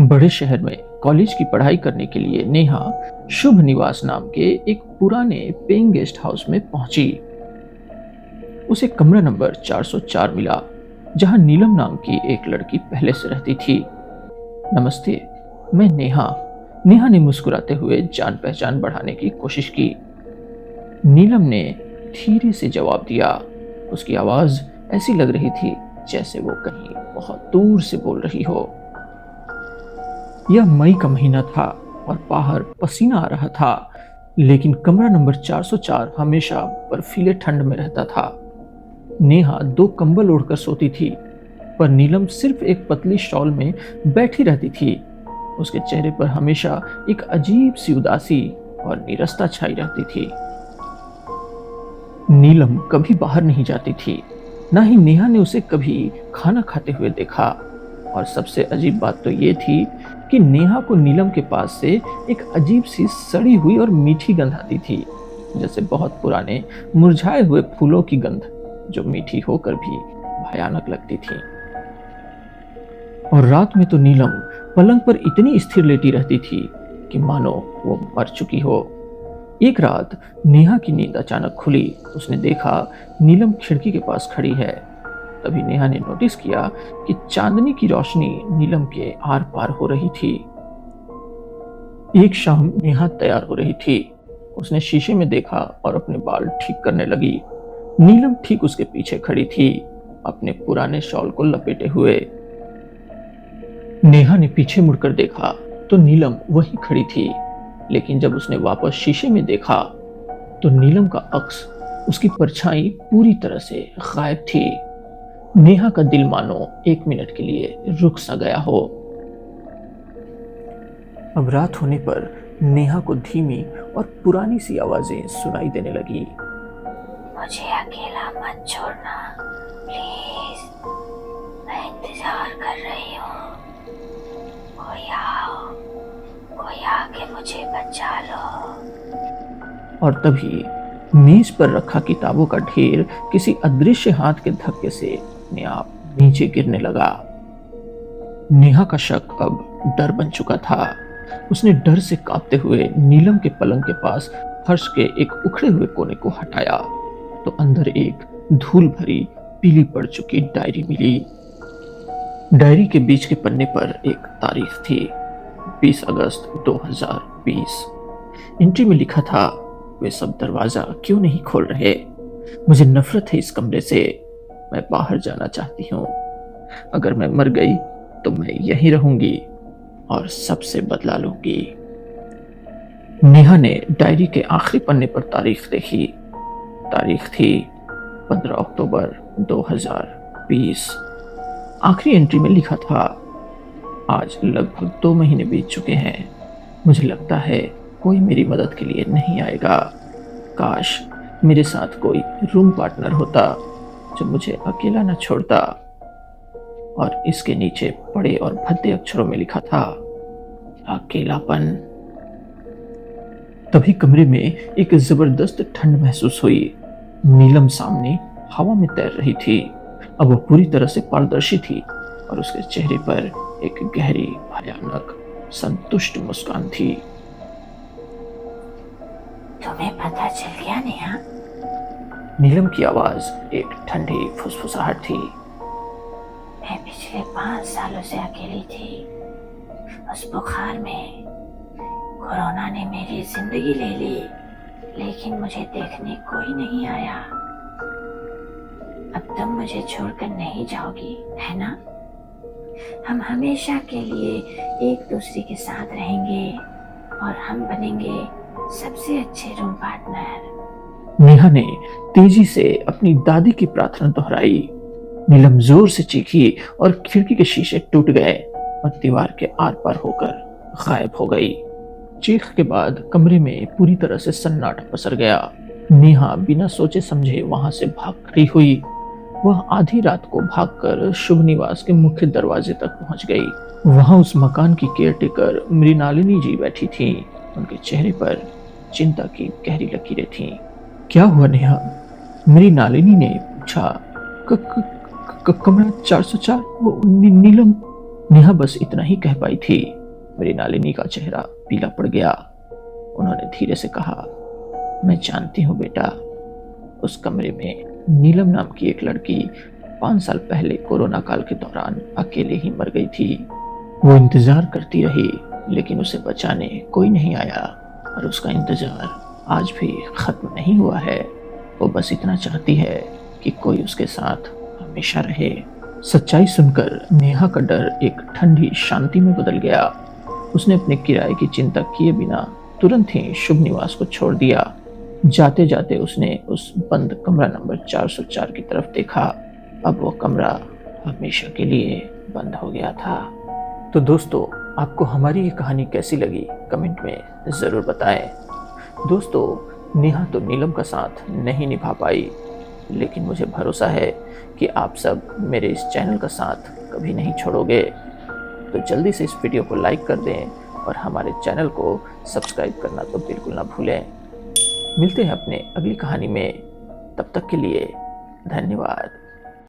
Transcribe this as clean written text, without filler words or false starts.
बड़े शहर में कॉलेज की पढ़ाई करने के लिए नेहा शुभ निवास नाम के एक पुराने पेइंग गेस्ट हाउस में पहुंची। उसे कमरा नंबर 404 मिला, जहां नीलम नाम की एक लड़की पहले से रहती थी। नमस्ते, मैं नेहा। नेहा ने मुस्कुराते हुए जान पहचान बढ़ाने की कोशिश की। नीलम ने धीरे से जवाब दिया। उसकी आवाज ऐसी लग रही थी जैसे वो कहीं बहुत दूर से बोल रही हो। यह मई का महीना था और बाहर पसीना आ रहा था, लेकिन कमरा नंबर 404 हमेशा बर्फीले ठंड में रहता था। नेहा 2 कंबल ओढ़कर सोती थी, पर नीलम सिर्फ एक पतली शॉल में बैठी रहती थी। उसके चेहरे पर हमेशा एक अजीब सी उदासी और नीरसता छाई रहती थी। नीलम कभी बाहर नहीं जाती थी, ना ही नेहा ने उसे कभी खाना खाते हुए देखा। और सबसे अजीब बात तो ये थी कि नेहा को नीलम के पास से एक अजीब सी सड़ी हुई और मीठी गंध आती थी, जैसे बहुत पुराने मुरझाए हुए फूलों की गंध, जो मीठी होकर भी भयानक लगती थी। और रात में तो नीलम पलंग पर इतनी स्थिर लेटी रहती थी कि मानो वो मर चुकी हो। एक रात नेहा की नींद अचानक खुली। उसने देखा नीलम खिड़की के पास खड़ी है। तभी नेहा ने नोटिस किया कि चांदनी की रोशनी नीलम के आर पार हो रही थी। एक शाम नेहा तैयार हो रही थी। उसने शीशे में देखा और अपने बाल ठीक करने लगी। नीलम ठीक उसके पीछे खड़ी थी, अपने पुराने शॉल को लपेटे हुए। नेहा ने पीछे मुड़कर देखा तो नीलम वहीं खड़ी थी, लेकिन जब उसने वापस शीशे में देखा तो नीलम का अक्स, उसकी परछाई पूरी तरह से गायब थी। नेहा का दिल मानो 1 मिनट के लिए रुक सा गया हो। अब रात होने पर नेहा को धीमी और पुरानी सी आवाजें सुनाई देने लगी। मुझे अकेला मत छोड़ना प्लीज, मैं इंतजार कर रही हूँ। कोई आके मुझे बचा लो। और तभी मेज पर रखा किताबों का ढेर किसी अदृश्य हाथ के धक्के से अपने आप नीचे गिरने लगा। नेहा का शक अब डर बन चुका था। उसने डर से कांपते हुए नीलम के पलंग के पास फर्श के एक उखड़े हुए कोने को हटाया तो अंदर एक धूल भरी पीली पड़ चुकी डायरी मिली। डायरी के बीच के पन्ने पर एक तारीख थी, 20 अगस्त 2020। एंट्री में लिखा था, वे सब दरवाजा क्यों नहीं खोल रहे? मुझे नफरत है इस कमरे से। मैं बाहर जाना चाहती हूँ। अगर मैं मर गई तो मैं यहीं रहूंगी और सबसे बदला लूंगी। नेहा ने डायरी के आखिरी पन्ने पर तारीख देखी। तारीख थी 15 अक्टूबर 2020। आखिरी एंट्री में लिखा था, आज लगभग 2 महीने बीत चुके हैं। मुझे लगता है कोई मेरी मदद के लिए नहीं आएगा। काश मेरे साथ कोई रूम पार्टनर होता जो मुझे अकेला न छोड़ता। और इसके नीचे बड़े और भद्दे अक्षरों में लिखा था, अकेलापन। तभी कमरे में एक जबरदस्त ठंड महसूस हुई। नीलम सामने हवा में तैर रही थी। अब वो पूरी तरह से पारदर्शी थी और उसके चेहरे पर एक गहरी, भयानक, संतुष्ट मुस्कान थी। तुम्हें पता चल गया नेहा? नीलम की आवाज एक ठंडी फुसफुसाहट थी। मैं पिछले 5 सालों से अकेली थी। उस बुखार में कोरोना ने मेरी जिंदगी ले ली, लेकिन मुझे देखने कोई नहीं आया। अब तुम मुझे छोड़कर नहीं जाओगी, है ना? हम हमेशा के लिए एक दूसरे के साथ रहेंगे और हम बनेंगे सबसे अच्छे रूम पार्टनर। नेहा ने तेजी से अपनी दादी की प्रार्थना दोहराई। नीलम जोर से चीखी और खिड़की के शीशे टूट गए और दीवार के आर पार होकर गायब हो गई। चीख के बाद कमरे में पूरी तरह से सन्नाटा पसर गया। नेहा बिना सोचे समझे वहां से भाग खड़ी हुई। वह आधी रात को भागकर शुभ निवास के मुख्य दरवाजे तक पहुंच गई। वहां उस मकान की केयरटेकर मृणालिनी जी बैठी थीं। उनके चेहरे पर चिंता की गहरी लकीरें थीं। क्या हुआ नेहा? मृणालिनी ने पूछा। कमरा 404, वो नीलम। नेहा बस इतना ही कह पाई थी। मृणालिनी का चेहरा पीला पड़ गया। उन्होंने धीरे से कहा, मैं जानती हूँ बेटा, उस कमरे में नीलम नाम की एक लड़की 5 साल पहले कोरोना काल के दौरान अकेले ही मर गई थी। वो इंतजार करती रही, लेकिन उसे बचाने कोई नहीं आया और उसका इंतजार आज भी खत्म नहीं हुआ है। वो बस इतना चाहती है कि कोई उसके साथ हमेशा रहे। सच्चाई सुनकर नेहा का डर एक ठंडी शांति में बदल गया। उसने अपने किराए की चिंता किए बिना तुरंत ही शुभ निवास को छोड़ दिया। जाते जाते उसने उस बंद कमरा नंबर 404 की तरफ देखा। अब वो कमरा हमेशा के लिए बंद हो गया था। तो दोस्तों, आपको हमारी ये कहानी कैसी लगी कमेंट में ज़रूर बताएं। दोस्तों, नेहा तो नीलम का साथ नहीं निभा पाई, लेकिन मुझे भरोसा है कि आप सब मेरे इस चैनल का साथ कभी नहीं छोड़ोगे। तो जल्दी से इस वीडियो को लाइक कर दें और हमारे चैनल को सब्सक्राइब करना तो बिल्कुल ना भूलें। मिलते हैं अपने अगली कहानी में, तब तक के लिए धन्यवाद।